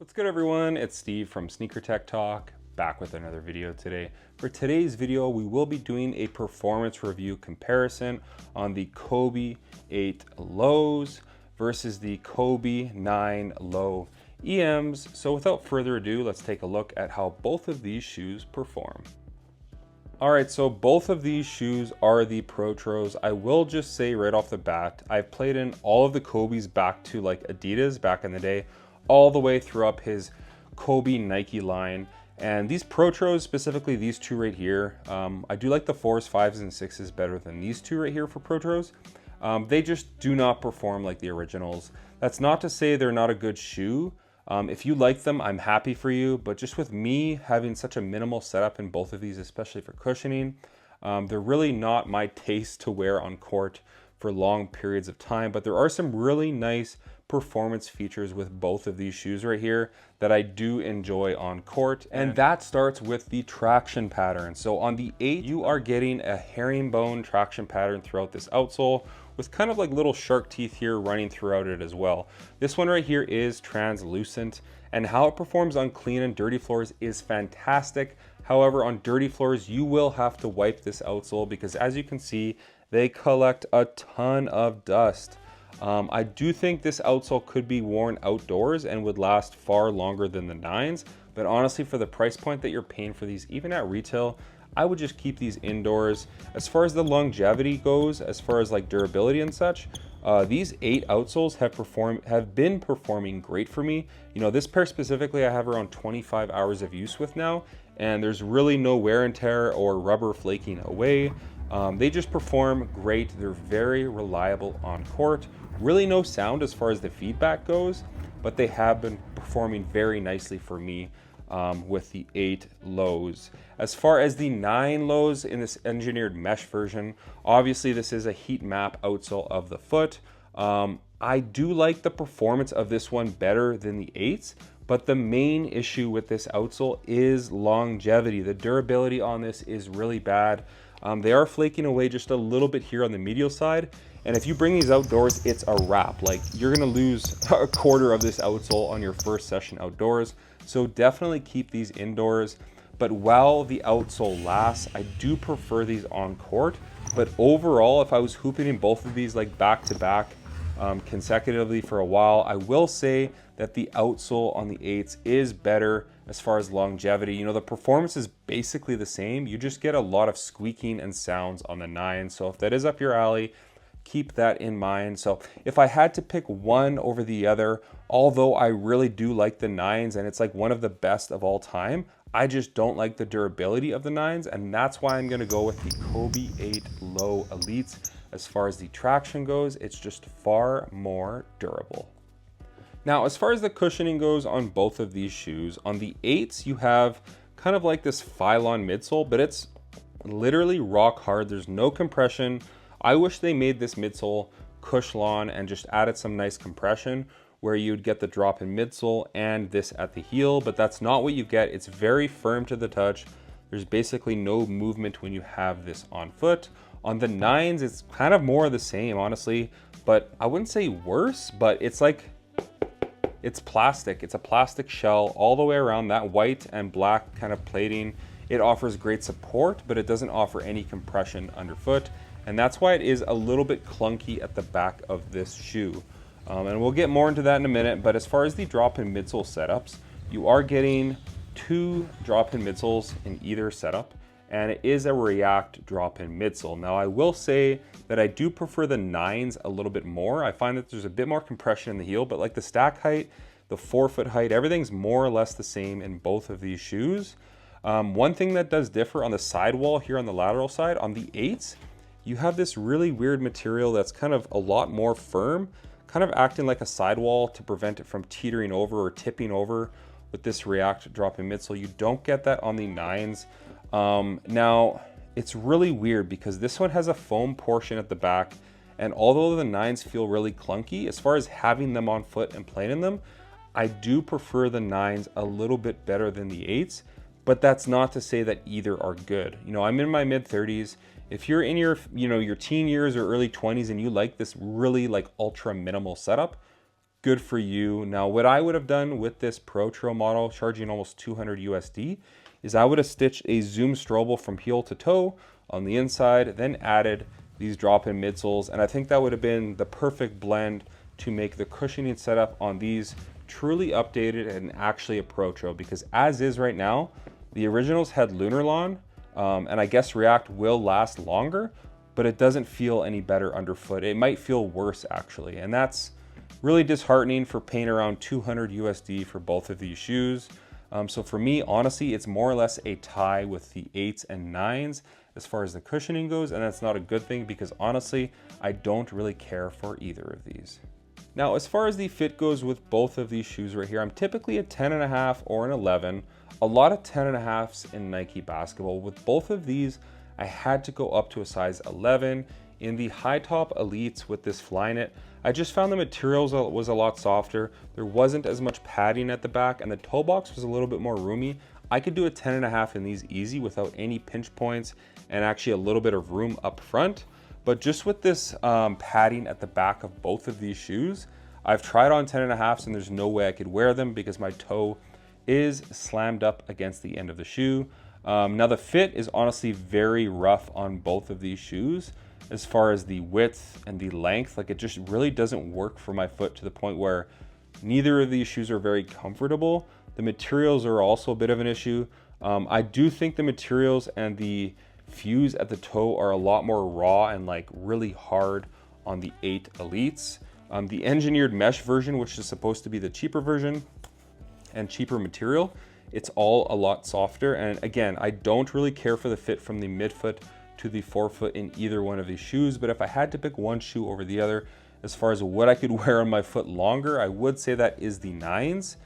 What's good, everyone? It's Steve from Sneaker Tech Talk, back with another video today. For today's video, we will be doing a performance review comparison on the Kobe 8 lows versus the Kobe 9 low EMs. So without further ado, let's take a look at how both of these shoes perform. All right, so both of these shoes are the Protros. I will just say right off the bat, I've played in all of the Kobe's back to like Adidas back in the day, all the way through up his Kobe Nike line. And these Protros, specifically these two right here, I do like the 4s, 5s, and 6s better than these two right here for Protros. They just do not perform like the originals. That's not to say they're not a good shoe. If you like them, I'm happy for you, but just with me having such a minimal setup in both of these, especially for cushioning, they're really not my taste to wear on court for long periods of time. But there are some really nice performance features with both of these shoes right here that I do enjoy on court, and that starts with the traction pattern. So on the 8, you are getting a herringbone traction pattern throughout this outsole with kind of like little shark teeth here running throughout it as well. This one right here is translucent, and how it performs on clean and dirty floors is fantastic. However, on dirty floors, you will have to wipe this outsole because, as you can see, they collect a ton of dust. I do think this outsole could be worn outdoors and would last far longer than the 9s, but honestly, for the price point that you're paying for these, even at retail, I would just keep these indoors. As far as the longevity goes, as far as like durability and such, these 8 outsoles have been performing great for me. You know, this pair specifically I have around 25 hours of use with now, and there's really no wear and tear or rubber flaking away. They just perform great. They're very reliable on court. Really no sound as far as the feedback goes, but they have been performing very nicely for me with the 8 lows. As far as the 9 lows in this engineered mesh version, obviously this is a heat map outsole of the foot. I do like the performance of this one better than the 8s, but the main issue with this outsole is longevity. The durability on this is really bad. They are flaking away just a little bit here on the medial side, and if you bring these outdoors, it's a wrap. Like, you're gonna lose a quarter of this outsole on your first session outdoors. So definitely keep these indoors. But while the outsole lasts, I do prefer these on court. But overall, if I was hooping in both of these like back to back consecutively for a while, I will say that the outsole on the 8s is better as far as longevity. You know, the performance is basically the same. You just get a lot of squeaking and sounds on the 9. So if that is up your alley, keep that in mind. So if I had to pick one over the other, although I really do like the 9s and it's like one of the best of all time, I just don't like the durability of the 9s, and that's why I'm gonna go with the Kobe 8 Low Elites. As far as the traction goes, it's just far more durable. Now, as far as the cushioning goes on both of these shoes, on the 8s, you have kind of like this Phylon midsole, but it's literally rock hard. There's no compression. I wish they made this midsole Cushlon and just added some nice compression where you'd get the drop in midsole and this at the heel, but that's not what you get. It's very firm to the touch. There's basically no movement when you have this on foot. On the 9s, it's kind of more of the same, honestly, but I wouldn't say worse, but it's like, it's plastic. It's a plastic shell all the way around. That white and black kind of plating, it offers great support, but it doesn't offer any compression underfoot. And that's why it is a little bit clunky at the back of this shoe. And we'll get more into that in a minute, but as far as the drop-in midsole setups, you are getting 2 drop-in midsoles in either setup, and it is a React drop-in midsole. Now, I will say that I do prefer the 9s a little bit more. I find that there's a bit more compression in the heel, but like the stack height, the forefoot height, everything's more or less the same in both of these shoes. One thing that does differ on the sidewall here on the lateral side, on the 8s, you have this really weird material that's kind of a lot more firm, kind of acting like a sidewall to prevent it from teetering over or tipping over with this React drop-in midsole. You don't get that on the 9s. Now, it's really weird because this one has a foam portion at the back, and although the 9s feel really clunky, as far as having them on foot and playing in them, I do prefer the 9s a little bit better than the 8s, but that's not to say that either are good. You know, I'm in my mid-30s. If you're in your, your teen years or early 20s and you like this really like ultra minimal setup, good for you. Now, what I would have done with this Pro Trail model, charging almost 200 USD, is I would have stitched a Zoom Strobel from heel to toe on the inside, then added these drop-in midsoles, and I think that would have been the perfect blend to make the cushioning setup on these truly updated and actually a Pro Trail, because as is right now, the originals had Lunarlon, and I guess React will last longer, but it doesn't feel any better underfoot. It might feel worse actually, and that's really disheartening for paying around 200 USD for both of these shoes. So for me, honestly, it's more or less a tie with the 8s and 9s as far as the cushioning goes, and that's not a good thing because honestly, I don't really care for either of these. Now, as far as the fit goes with both of these shoes right here, I'm typically a 10.5 or an 11. A lot of 10.5s in Nike basketball. With both of these, I had to go up to a size 11. In the high top elites with this Flyknit, I just found the materials was a lot softer. There wasn't as much padding at the back, and the toe box was a little bit more roomy. I could do a 10.5 in these easy without any pinch points and actually a little bit of room up front. But just with this padding at the back of both of these shoes, I've tried on 10.5s and there's no way I could wear them because my toe is slammed up against the end of the shoe. Now the fit is honestly very rough on both of these shoes as far as the width and the length. Like, it just really doesn't work for my foot to the point where neither of these shoes are very comfortable. The materials are also a bit of an issue. I do think the materials and the fuse at the toe are a lot more raw and like really hard on the 8 elites. The engineered mesh version, which is supposed to be the cheaper version and cheaper material, it's all a lot softer. And again, I don't really care for the fit from the midfoot to the forefoot in either one of these shoes, but if I had to pick one shoe over the other as far as what I could wear on my foot longer, I would say that is the 9s.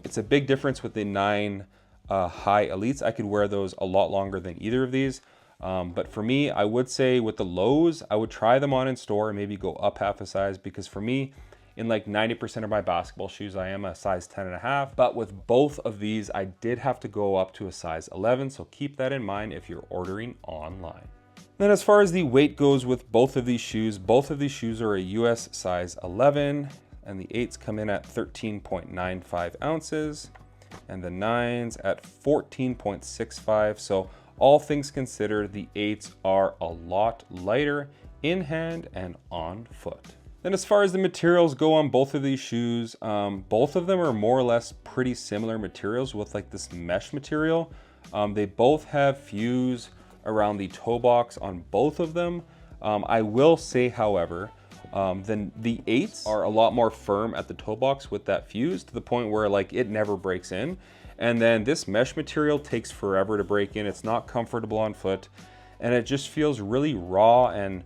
It's a big difference with the 9 high elites. I could wear those a lot longer than either of these. But for me, I would say with the lows, I would try them on in store and maybe go up half a size, because for me, in like 90% of my basketball shoes, I am a size 10.5. But with both of these, I did have to go up to a size 11. So keep that in mind if you're ordering online. Then as far as the weight goes with both of these shoes are a US size 11, and the 8s come in at 13.95 ounces and the 9s at 14.65. So all things considered, the 8s are a lot lighter in hand and on foot. Then as far as the materials go on both of these shoes, both of them are more or less pretty similar materials with like this mesh material. They both have fuse around the toe box on both of them. I will say, however, then the 8s are a lot more firm at the toe box with that fuse to the point where like it never breaks in. And then this mesh material takes forever to break in. It's not comfortable on foot, and it just feels really raw and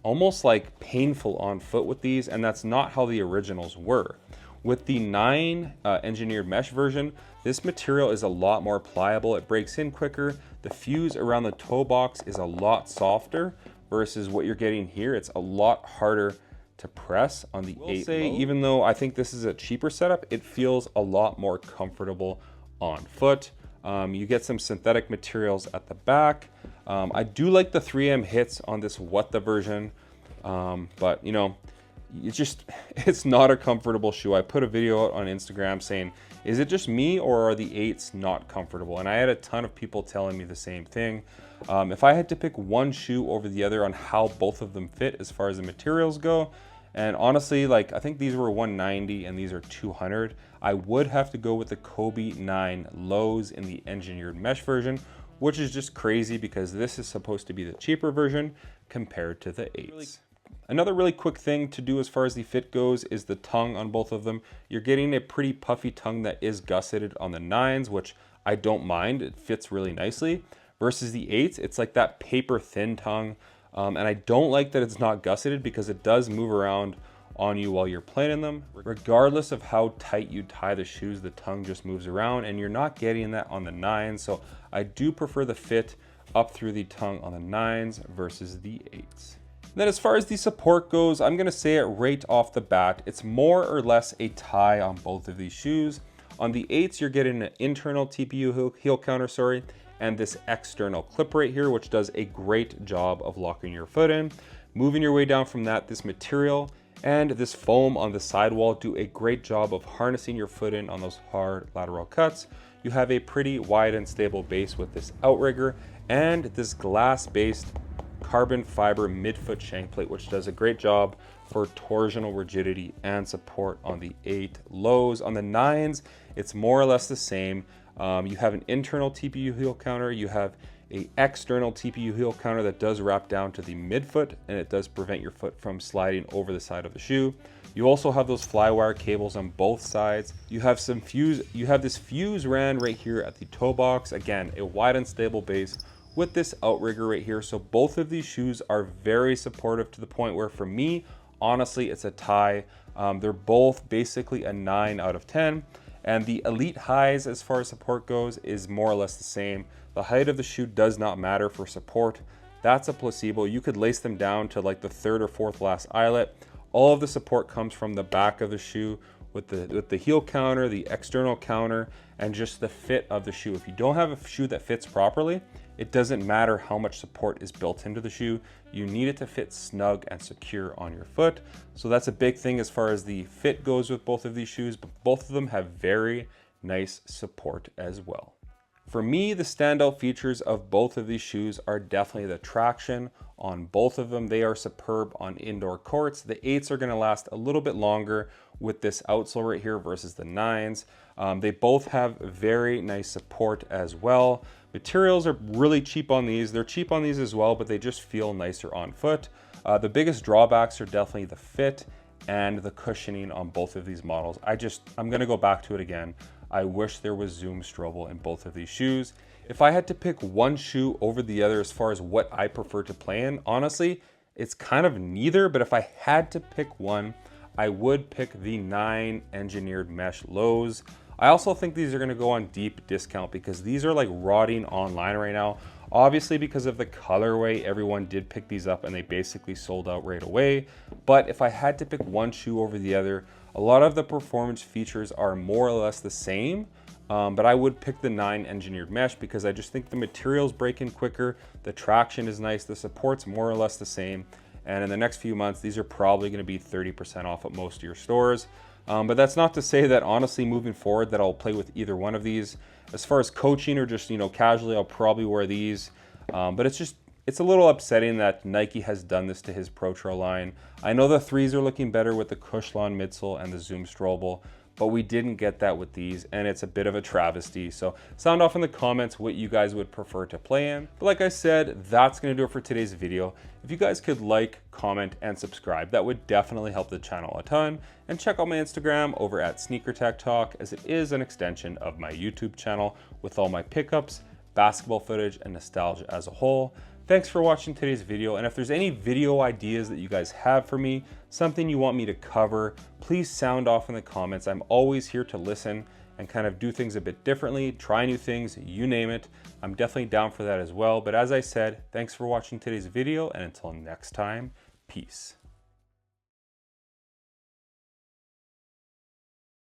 almost like painful on foot with these, and that's not how the originals were. With the 9 engineered mesh version, this material is a lot more pliable. It breaks in quicker. The fuse around the toe box is a lot softer versus what you're getting here. It's a lot harder to press on the 8 low. Even though I think this is a cheaper setup, it feels a lot more comfortable on foot. You get some synthetic materials at the back. I do like the 3M hits on this What The version, but you know, it's not a comfortable shoe. I put a video out on Instagram saying, is it just me or are the 8s not comfortable? And I had a ton of people telling me the same thing. If I had to pick one shoe over the other on how both of them fit as far as the materials go, and honestly, like I think these were 190 and these are 200, I would have to go with the Kobe 9 lows in the engineered mesh version, which is just crazy because this is supposed to be the cheaper version compared to the 8s. Another really quick thing to do as far as the fit goes is the tongue on both of them. You're getting a pretty puffy tongue that is gusseted on the 9s, which I don't mind. It fits really nicely. Versus the 8s, it's like that paper thin tongue. And I don't like that it's not gusseted because it does move around on you while you're playing in them. Regardless of how tight you tie the shoes, the tongue just moves around, and you're not getting that on the 9s. So I do prefer the fit up through the tongue on the 9s versus the 8s. Then as far as the support goes, I'm gonna say it right off the bat, it's more or less a tie on both of these shoes. On the 8s, you're getting an internal TPU heel counter, and this external clip right here, which does a great job of locking your foot in. Moving your way down from that, this material And this foam on the sidewall do a great job of harnessing your foot in on those hard lateral cuts. You have a pretty wide and stable base with this outrigger and this glass-based carbon fiber midfoot shank plate, which does a great job for torsional rigidity and support on the 8 lows. On the 9s, it's more or less the same. You have an internal TPU heel counter, you have an external TPU heel counter that does wrap down to the midfoot, and it does prevent your foot from sliding over the side of the shoe. You also have those flywire cables on both sides. You have this fuse ran right here at the toe box. Again, a wide and stable base with this outrigger right here. So both of these shoes are very supportive to the point where for me, honestly, it's a tie. They're both basically a 9 out of 10. And the Elite Highs, as far as support goes, is more or less the same. The height of the shoe does not matter for support. That's a placebo. You could lace them down to like the 3rd or 4th last eyelet. All of the support comes from the back of the shoe with the heel counter, the external counter, and just the fit of the shoe. If you don't have a shoe that fits properly, it doesn't matter how much support is built into the shoe. You need it to fit snug and secure on your foot. So that's a big thing as far as the fit goes with both of these shoes, but both of them have very nice support as well. For me, the standout features of both of these shoes are definitely the traction on both of them. They are superb on indoor courts. The 8s are gonna last a little bit longer with this outsole right here versus the 9s. They both have very nice support as well. Materials are really cheap on these. They're cheap on these as well, but they just feel nicer on foot. The biggest drawbacks are definitely the fit and the cushioning on both of these models. I'm gonna go back to it again. I wish there was Zoom Strobel in both of these shoes. If I had to pick one shoe over the other as far as what I prefer to play in, honestly, it's kind of neither, but if I had to pick one, I would pick the 9 engineered mesh lows. I also think these are gonna go on deep discount because these are like rotting online right now. Obviously, because of the colorway, everyone did pick these up and they basically sold out right away. But if I had to pick one shoe over the other, a lot of the performance features are more or less the same, but I would pick the 9 engineered mesh because I just think the materials break in quicker, the traction is nice, the support's more or less the same, and in the next few months, these are probably gonna be 30% off at most of your stores. But that's not to say that honestly moving forward that I'll play with either one of these. As far as coaching or just, casually, I'll probably wear these. But it's a little upsetting that Nike has done this to his Pro Trail line. I know the 3s are looking better with the Cushlon midsole and the Zoom Strobel, but we didn't get that with these, and it's a bit of a travesty. So sound off in the comments what you guys would prefer to play in. But like I said, that's gonna do it for today's video. If you guys could like, comment, and subscribe, that would definitely help the channel a ton. And check out my Instagram over at Sneaker Tech Talk, as it is an extension of my YouTube channel with all my pickups, basketball footage, and nostalgia as a whole. Thanks for watching today's video, and if there's any video ideas that you guys have for me, something you want me to cover, please sound off in the comments. I'm always here to listen and kind of do things a bit differently, try new things, you name it. I'm definitely down for that as well. But as I said, thanks for watching today's video, and until next time, peace.